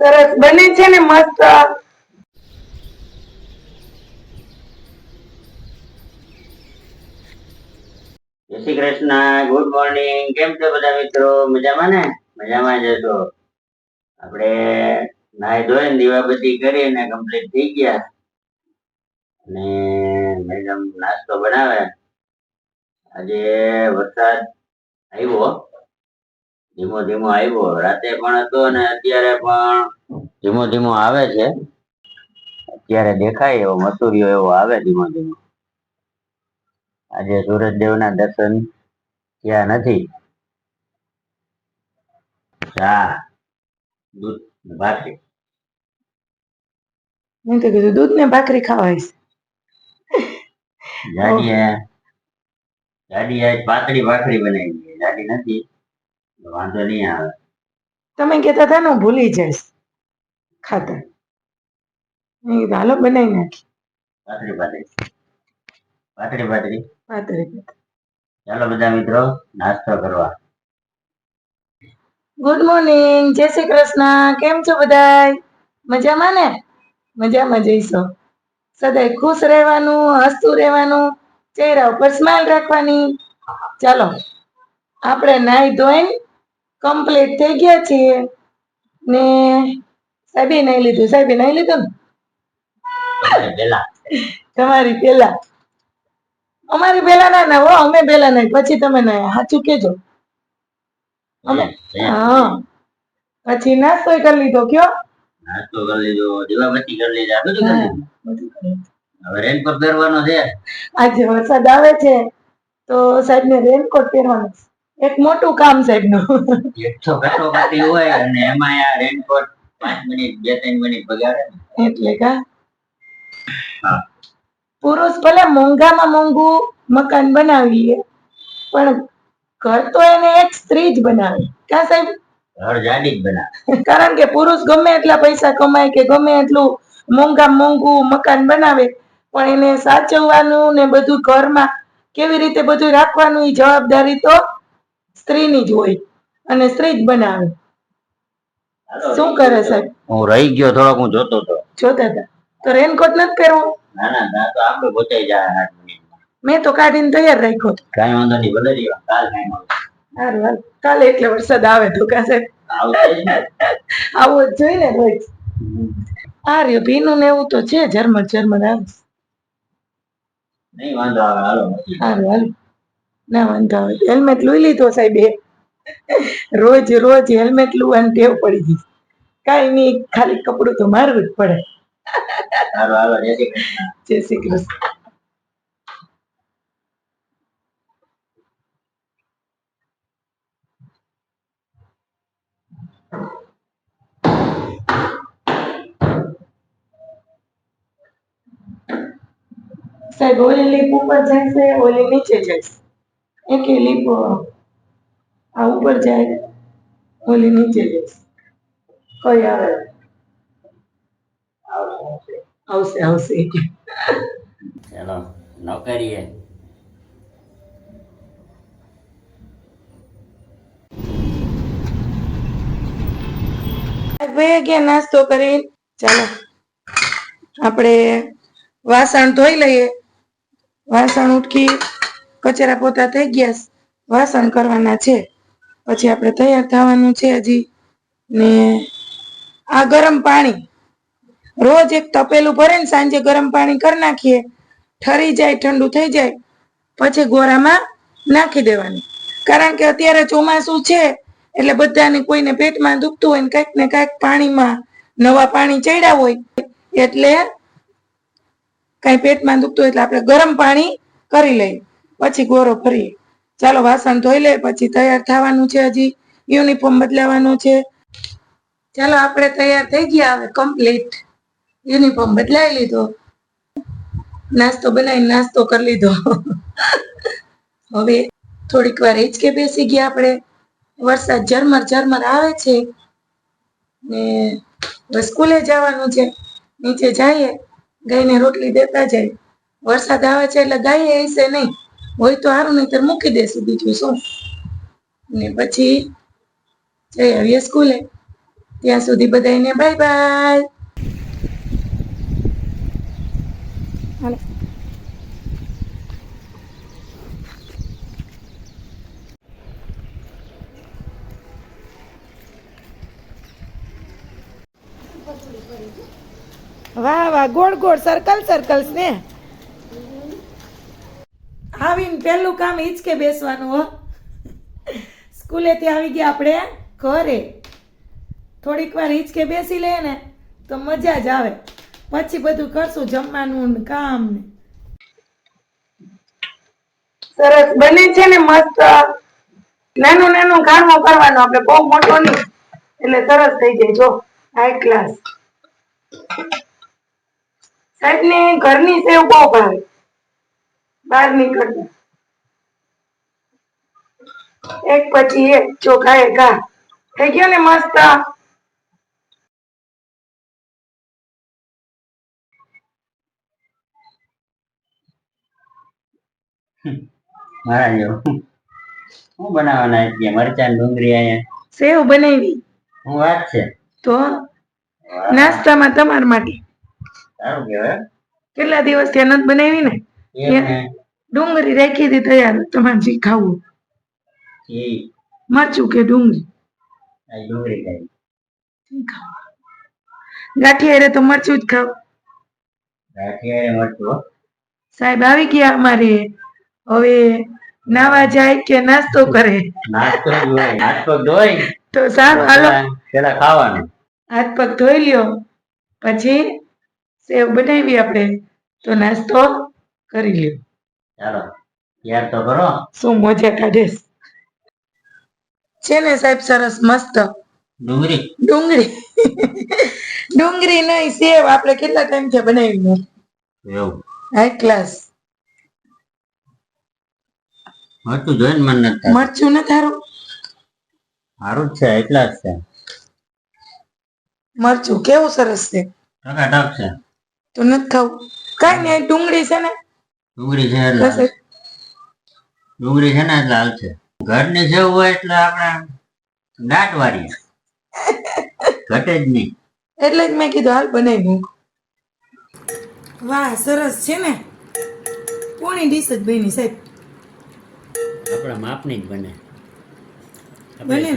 સરસ બને છે ને મસ્ત. જય શ્રી કૃષ્ણ, ગુડ મોર્નિંગ. કેમ છો બધા મિત્રો? મજામાં ને? મજામાં જ હશો. આપણે નાહી ધોઈને દીવાબત્તી કરીને કમ્પ્લીટ થઈ ગયા અને મેડમ નાસ્તો બનાવે. આજે વરસાદ આવ્યો, ધીમો ધીમો આવ્યો. રાતે પણ હતો અને અત્યારે પણ ધીમો ધીમો આવે છે. અત્યારે દેખાય એવો મસૂરિયો એવો આવે ધીમો ધીમો. આજે સૂરજદેવના દર્શન થયા નથી. ચા, દૂધ, ભાખરી. મેં તો કીધું દૂધ ને ભાખરી ખાવાય. જાડી આજ પાતળી ભાખરી બનાવી છે. જાડી નથી, વાંધો નહીં આવે. તમે કહેતા હતા ને હું ભૂલી જઈશ ખાતા. મેં કીધું હાલો બનાવી નાખી. પાતળી પાતળી પાતળી પાતળી પાતળી. ચાલો બધા મિત્રો નાસ્તો કરવા. ગુડ મોર્નિંગ, જય શ્રી કૃષ્ણ. કેમ છો બધાય? મજામાં ને? મજામાં જઈશો. સદાય ખુશ રહેવાનું, હસતું રહેવાનું, ચહેરા ઉપર સ્માઈલ રાખવાની. ચાલો આપણે નાહી ધોઈને કમ્પ્લીટ થઈ ગયા છીએ ને સાહેબે નાહી લીધું. સાહેબે નાહી લીધું ને તમારી પેલા. અમારી પેલા ના ના હો, અમે પેલા નહીં, પછી તમે ના. સાચું કેજો. અમે હા પછી નાસ્તો કરી લીધો. કયો નાસ્તો કરી લીધો, દીવાબત્તી કરી લીધા, બધું કરી લીધું. હવે રેનકોટ પહેરવાનો છે. આજે વરસાદ આવે છે તો સાહેબ ને રેનકોટ પહેરવાનો. એક મોટું કામ સાહેબ નું. એક તો કટોકટી હોય અને એમાં આ રેનકોટ 5 મિનિટ 2-3 મિનિટ બગાડે એટલે કા પુરુષ ભલે મોંઘામાં મોંઘું મકાન બનાવીએ પણ ઘર તો એને એક સ્ત્રી જ બનાવે. ક્યાં સાહેબ? ઘર જાડી જ બનાવે. કારણ કે પુરુષ ગમે એટલા પૈસા કમાય કે ગમે એટલું મોંઘા મોંઘું મકાન બનાવે પણ એને સાચવવાનું ને બધું ઘરમાં કેવી રીતે બધું રાખવાનું એ જવાબદારી તો સ્ત્રીની જ હોય અને સ્ત્રી જ બનાવે. શું કરે સાહેબ? હું રહી ગયો થોડોક, હું જોતો હતો. જોતા હતા તો રેનકોટ નથી પહેરવો? ના ના ના, તો આપણે ગોચાઈ જાય 8 મિનિટ. મેં તો કાઢીને તૈયાર રાખ્યો. કાઈ વાંધો નહીં, ભલે રહ્યો. કાલ કાઈ વાંધો. સારું હાલ, કાલે એટલે વરસાદ આવે તો કા સાહેબ? આવો જ જોઈએ ને રોજ. આ રહ્યું ભીનું ને એવું તો છે, ઝરમર ઝરમર આવે. નહીં વાંધો આવે, હાલો. સારું હાલ, ના વાંધો આવે. હેલ્મેટ લઈ લીધો સાહેબ. રોજ રોજ હેલ્મેટ લેવાની ટેવ પડી ગઈ. કાઈ નહીં, ખાલી કપડું તો મારવું જ પડે. સારું હાલો, જય શ્રી કૃષ્ણ. જય શ્રી કૃષ્ણ. સાહેબ ઓલી લીપ ઉપર જાય છે, ઓલી નીચે જાય છે. એક લીપ આ ઉપર જાય, ઓલી નીચે જાય. કઈ આવે? આવશે આવશે. ચલો નોકરીએ. ભાઈ ગયા નાસ્તો કરી. ચાલો આપણે વાસણ ધોઈ લઈએ. વાસણ ઉટકી કચરા પોતા થઈ ગયા, વાસણ કરવાના છે. પછી આપણે તૈયાર થવાનું છે હજી. ને આ ગરમ પાણી રોજ એક તપેલું ભરે ને સાંજે ગરમ પાણી કરી નાખીએ. ઠરી જાય, ઠંડુ થઈ જાય પછી ગોરામાં નાખી દેવાનું. કારણ કે અત્યારે ચોમાસું છે એટલે બધાને કોઈને પેટમાં દુખતું હોય ને કંઈક ને કંઈક પાણીમાં નવા પાણી ચડ્યા હોય એટલે કઈ પેટમાં દુખતું હોય એટલે આપણે ગરમ પાણી કરી લઈએ પછી ગોરો ફરીએ. ચાલો વાસણ ધોઈ લે પછી તૈયાર થવાનું છે. હજી યુનિફોર્મ બદલાવાનો છે. ચાલો આપણે તૈયાર થઈ ગયા. હવે કમ્પ્લીટ યુનિફોર્મ બદલાઈ લીધો, નાસ્તો બનાવીને નાસ્તો કરી લીધો. હવે થોડીક વાર હિંચકે બેસી ગયા આપણે. વરસાદ ઝરમર ઝરમર આવે છે ને સ્કૂલે જવાનું છે. નીચે જઈએ, ગાયને રોટલી દેતા જાય. વરસાદ આવે છે એટલે ગાય હશે નહીં, હોય તો સારું, નહીં તો મૂકી દેશું બીજું શું. ને પછી જઈ આવીએ સ્કૂલે. ત્યાં સુધી બધાને બાય બાય. વાહ વાહ, ગોળ ગોળ સર્કલ સર્કલ ને આવીને પહેલું કામ હિંચકે બેસવાનું હો. સ્કૂલેથી આવી ગયા આપણે ઘરે, થોડીક વાર હિંચકે બેસી લઈએ ને તો મજા જ આવે. પછી બધું કરશું જમવાનું ને કામ ને. સરસ બને છે ને મસ્ત. નાનું નાનું ઘાણું કરવાનું, આપણે બહુ મોટો નહીં, એટલે સરસ થઈ જાય. જો હાઈ ક્લાસ. સાહેબ ને ઘરની સેવ બહુ ભાવે, બહાર નીકળતા એક પછી એક ચોખાએ ઘા થઈ ગયો ને મસ્ત. મારા જેવું શું બનાવવાના છે? મરચાં ને ડુંગળી અહીંયા સેવ બનાવી. શું વાત છે? તો નાસ્તામાં તમારા માટે. સારું કહેવાય. કેટલા દિવસ ત્યાં નથી બનાવી ને, ડુંગળી રાખી હતી તૈયાર, તમારે જે ખાવું. મરચું કે ડુંગળી? ડુંગળી ખાવ. ગાંઠિયા તો મરચું જ ખાવ. ગાંઠિયા મરચું. સાહેબ આવી ગયા અમારે. હવે નાવા જાય કે નાસ્તો કરે? નાસ્તો ધોઈ, હાથ પગ ધોઈ તો સારું, હાલો પેલા ખાવાનું. હાથ પગ ધોઈ લ્યો, પછી સેવ બનાવી આપણે, તો નાસ્તો કરી લ્યો. ચાલો યાર તો કરો. શું મજા કાઢેશ છે ને સાહેબ, સરસ મસ્ત. ડુંગળી ડુંગળી ડુંગળી નહીં, સેવ આપણે કેટલા ટાઈમ થી બનાવી. એવું હાઈ ક્લાસ. મરચું જોઈને મન નથી. મરચું ન થારું? સારું જ છે, એટલા જ છે. મરચું કેવું સરસ છે, ટકાટક છે. તો નથી ખાવું? કઈ નહીં, ડુંગળી છે ને. ડુંગળી છે એટલે ડુંગળી છે ને એટલે હાલ છે. ઘરની જેવું હોય એટલે આપણે દાંત વાળીએ, ઘટે જ નહીં. એટલે જ મેં કીધું હાલ બનાવી મૂક. વાહ સરસ છે ને, પોણી ડીશ જ બની સાહેબ. આપણા માપની જ બને. બને.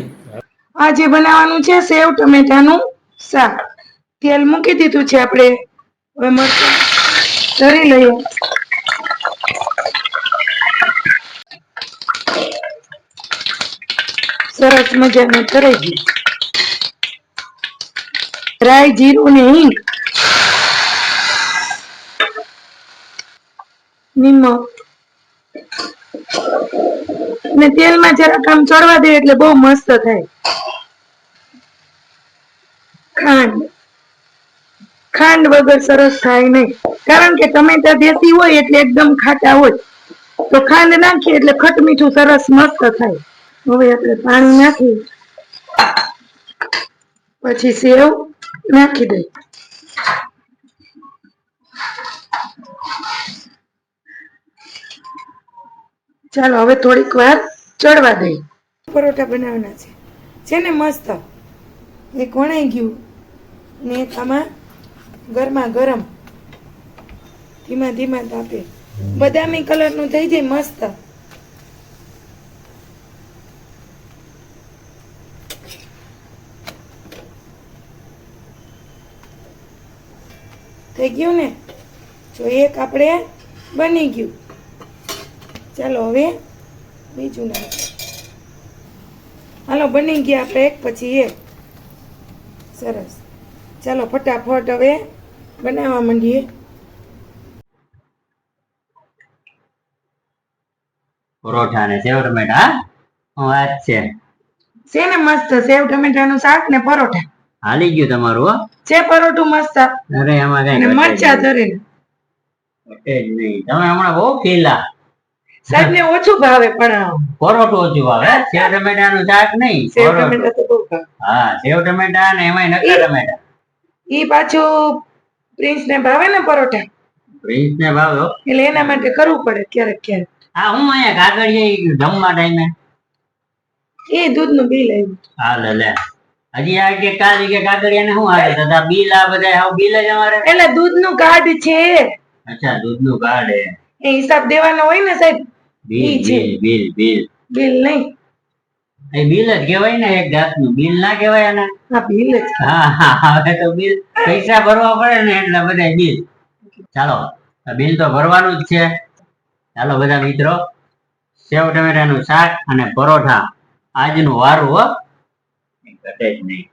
આજે બનાવવાનું છે સેવ ટમેટાનું શાક. તેલ મૂકી દીધું છે આપણે. હવે મરચાં તરી લઈએ. સરસ મજાનું તરાઈ ગયું. રાઈ, જીરું ને હિંગ, નિમક ને તેલમાં જરાક આમ ચડવા દે એટલે બહુ મસ્ત થાય. ખાંડ વગર સરસ થાય નહીં, કારણ કે ટમેટા દેશી હોય એટલે એકદમ ખાટા હોય. તો ખાંડ નાખીએ એટલે ખટ મીઠું સરસ મસ્ત થાય. હવે આપણે પાણી નાખી, પછી સેવ નાખી દઈ. ચાલો હવે થોડીક વાર ચડવા દઈ. પરોઠા બનાવવાના છે ને મસ્ત. એક વણાઈ ગયું ને એક આમાં ગરમા ગરમ ધીમા ધીમા તાપે બદામી કલર નું થઈ જાય મસ્ત. થઈ ગયું ને? જો એક આપણે બની ગયું. ચાલો હવે બીજું નાખ. હાલો બની ગયા આપણે એક પછી એક. સરસ. ચાલો ફટાફટ હવે બનાવવા માંડીએ. પરોઠા ને સેવ ટમેટા. વાત છે ને મસ્ત સેવ ટમેટાનું શાક ને પરોઠા. હાલી ગયું તમારું છે પરોઠું મસ્ત. અરે એમાં કઈ મરચા ધરેલા. નહીં, તમે હમણાં બહુ ખીલા. સાહેબ ને ઓછું ભાવે પણ પરોઠું ઓછું ભાવે. સેવ ટમેટાનું શાક નહીં, સેવ ટમેટા તો બહુ ભાવે. હા સેવ ટમેટા ને એમાંય નકરા ટમેટા. ઈ પાછું પ્રિન્સ ને ભાવે ને પરોઠા. પ્રિન્સ ને ભાવે એટલે એના માટે કરવું પડે ક્યારેક ક્યારેક. હા હું અહીંયા કાગળિયા જમવા ટાઈમે એ દૂધ નું બિલ આવ્યું. હા લે હજી આ કે કાલ કે કાકડિયાને શું આવે દાદા બિલ આ બધા હાવ બિલ જ અમારે એટલે દૂધનું કાર્ડ છે અચ્છા દૂધનું કાર્ડ હે એ હિસાબ દેવાનો હોય ને સાહેબ બિલ ઈ છે. બિલ બિલ બિલ બિલ નહીં. એ બિલ જ કહેવાય ને એક જાતનું બિલ ના કહેવાય આને હા બિલ જ. હા હવે તો બિલ પૈસા ભરવા પડે ને એટલે બધા બિલ ચાલો બિલ તો ભરવાનું જ છે ચાલો બધા મિત્રો સેવ ટમેટાનું શાક અને પરોઠા આજનું વારું હો ઘટે જ નહીં